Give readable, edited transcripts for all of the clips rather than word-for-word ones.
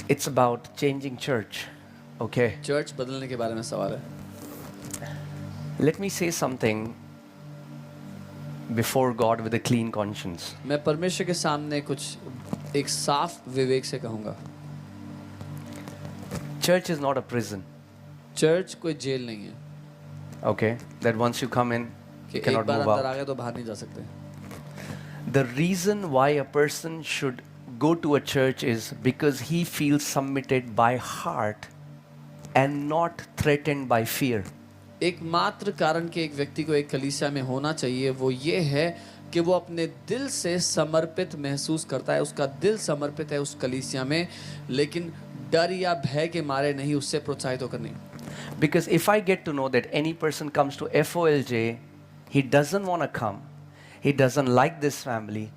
It's about changing church. Okay. Church बदलने के बारे में सवाल है. Let me say something before God with a clean conscience. मैं परमेश्वर के सामने कुछ एक साफ विवेक से कहूँगा. Church is not a prison. Church कोई जेल नहीं है Okay. That once you come in, कि you एक cannot बार move अंदर आ out. गए तो बाहर नहीं जा सकते. The reason why a person should go to a church is because he feels submitted by heart and not threatened by fear. एकमात्र कारण कि एक व्यक्ति को एक कलीसिया में होना चाहिए वो ये है कि वो अपने दिल से समर्पित महसूस करता है, उसका दिल समर्पित है उस कलीसिया में, लेकिन डर या भय के मारे नहीं, उससे प्रोत्साहित होकर नहीं. Because if I get to know that any person comes to FOLJ, he doesn't want to come, he doesn't like this family,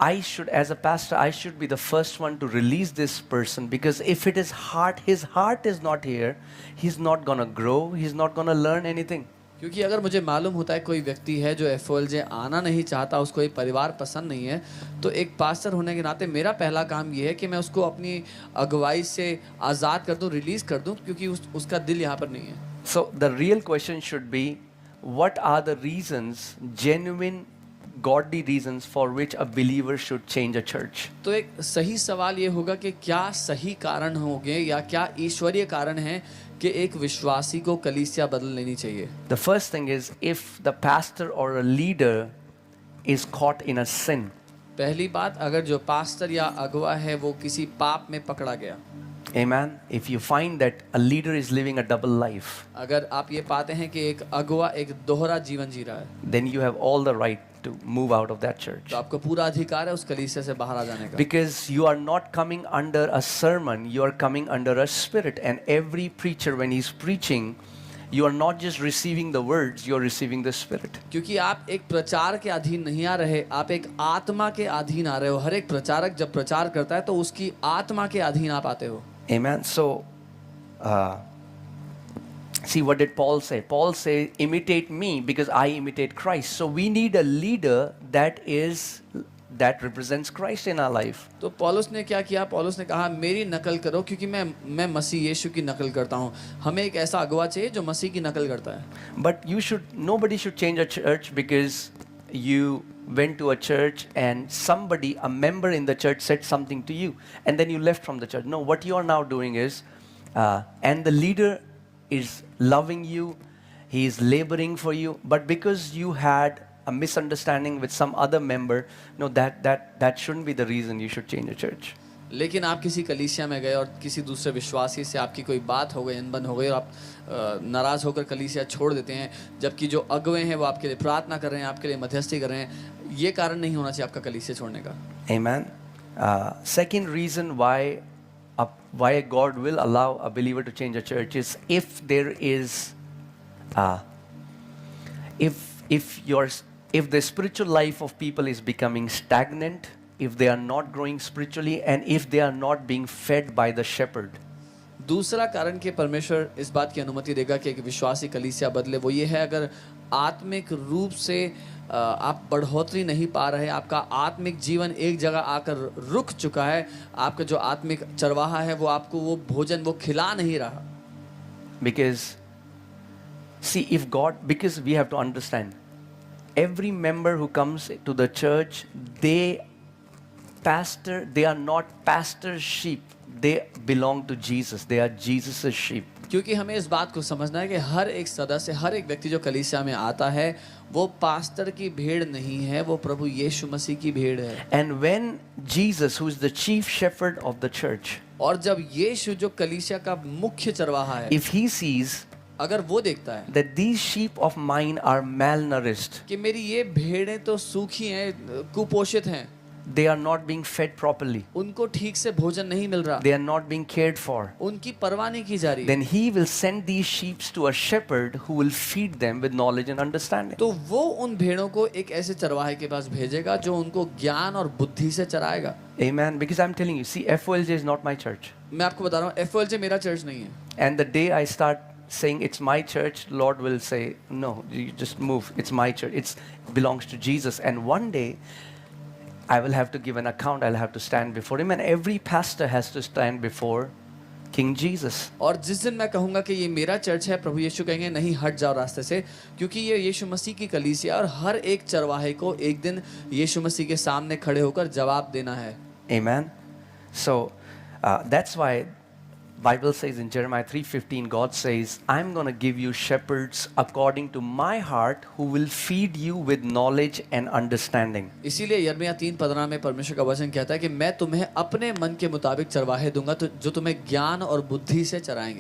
I should, as a pastor, I should be the first one to release this person, because if it is heart, his heart is not here, he's not going to grow, he's not going to learn anything. क्योंकि अगर मुझे मालूम होता है कोई व्यक्ति है जो FOLJ आना नहीं चाहता, उसको एक परिवार पसंद नहीं है, तो एक पास्टर होने के नाते मेरा पहला काम ये है कि मैं उसको अपनी अगुवाई से आज़ाद कर दूं, रिलीज़ कर दूं, क्योंकि उसका दिल यहाँ पर नहीं है. So the real question should be, what are the reasons, genuine godly reasons for which a believer should change a church? तो एक सही सवाल ये होगा कि क्या सही कारण होंगे या क्या ईश्वरीय कारण है कि एक विश्वासी को कलीसिया बदल लेनी चाहिए. The first thing is, if the pastor or a leader is caught in a sin. पहली बात, अगर जो पास्टर या अगुवा है वो किसी पाप में पकड़ा गया. Amen. If you find that a leader is living a double life, अगर आप ये पाते हैं कि एक अगुवा एक दोहरा जीवन जी रहा है, then you have all the right to move out of that church. तो आपको पूरा अधिकार है उस कलीसिया से बाहर आ जाने का. Because you are not coming under a sermon, you are coming under a spirit. And every preacher, when he's preaching, you are not just receiving the words, you are receiving the spirit. क्योंकि आप एक प्रचार के अधीन नहीं आ रहे, आप एक आत्मा के अधीन आ रहे हो. हर एक प्रचारक जब प्रचार करता है तो उसकी आत्मा के अधीन आप आते हो. Amen. So, see, what did Paul say? Paul said, imitate me because I imitate Christ. So we need a leader that represents Christ in our life. तो पौलुस ने क्या किया? पौलुस ने कहा मेरी नकल करो क्योंकि मैं मसीह यीशु की नकल करता हूँ. हमें एक ऐसा अगुवा चाहिए जो मसीह की नकल करता है. But nobody should change a church because you went to a church and somebody, a member in the church, said something to you and then you left from the church. No, what you are now doing is, and the leader is loving you, he is laboring for you, but because you had a misunderstanding with some other member, no, that shouldn't be the reason you should change a church. लेकिन आप किसी कलीसिया में गए और किसी दूसरे विश्वासी से आपकी कोई बात हो गई, अनबन हो गई और आप नाराज़ होकर कलीसिया छोड़ देते हैं, जबकि जो अगुवे हैं वो आपके लिए प्रार्थना कर रहे हैं, आपके लिए मध्यस्थी कर रहे हैं. ये कारण नहीं होना चाहिए आपका कलीसिया छोड़ने का. Amen. Second reason why God will allow a believer to change a church is if there is, if the spiritual life of people is becoming stagnant, if they are not growing spiritually, and if they are not being fed by the shepherd. दूसरा कारण कि परमेश्वर इस बात की अनुमति देगा कि एक विश्वासी कलीसिया बदले वो ये है, अगर आत्मिक रूप से आप बढ़ोतरी नहीं पा रहे, आपका आत्मिक जीवन एक जगह आकर रुक चुका है, आपका जो आत्मिक चरवाहा है वो आपको वो भोजन वो खिला नहीं रहा. Because see, because we have to understand, every member who comes to the church, they are not pastor's sheep, they belong to Jesus, they are Jesus' sheep. क्योंकि हमें इस बात को समझना है कि हर एक सदस्य, हर एक व्यक्ति जो कलीसिया में आता है वो पास्टर की भेड़ नहीं है, वो प्रभु यीशु मसीह की भेड़ है. And when Jesus, who is the chief shepherd of the church, और जब यीशु जो कलीसिया का मुख्य चरवाहा है, if he sees अगर वो देखता है that these sheep of mine are malnourished, कि मेरी ये भेड़ें तो सूखी हैं, कुपोषित हैं, they are not being fed properly, उनको ठीक से भोजन नहीं मिल रहा, they are not being cared for, उनकी परवाह नहीं की जा रही, then he will send these sheep to a shepherd who will feed them with knowledge and understanding. तो वो उन भेड़ों को एक ऐसे चरवाहे के पास भेजेगा जो उनको ज्ञान और बुद्धि से चराएगा. Amen. Because I'm telling you, see, FOLJ is not my church. मैं आपको बता रहा हूँ FOLJ मेरा चर्च नहीं है. And the day I start saying it's my church, Lord will say, no, you just move. It's my church. It belongs to Jesus. And one day, I will have to give an account, I'll have to stand before him, and every pastor has to stand before King Jesus. और जिस दिन मैं कहूँगा कि ये मेरा church है, प्रभु यीशु कहेंगे नहीं हट जाओ रास्ते से, क्योंकि ये यीशु मसीह की कलीसिया और हर एक चरवाहे को एक दिन यीशु मसीह के सामने खड़े होकर जवाब देना है. Amen. So that's why Bible says in Jeremiah 3:15, God says, I'm going to give you shepherds according to my heart who will feed you with knowledge and understanding. इसीलिए यिर्मयाह 3:15 में परमेश्वर का वचन कहता है कि मैं तुम्हें अपने मन के मुताबिक चरवाहे दूंगा, तो जो तुम्हें ज्ञान और बुद्धि से चराएंगे.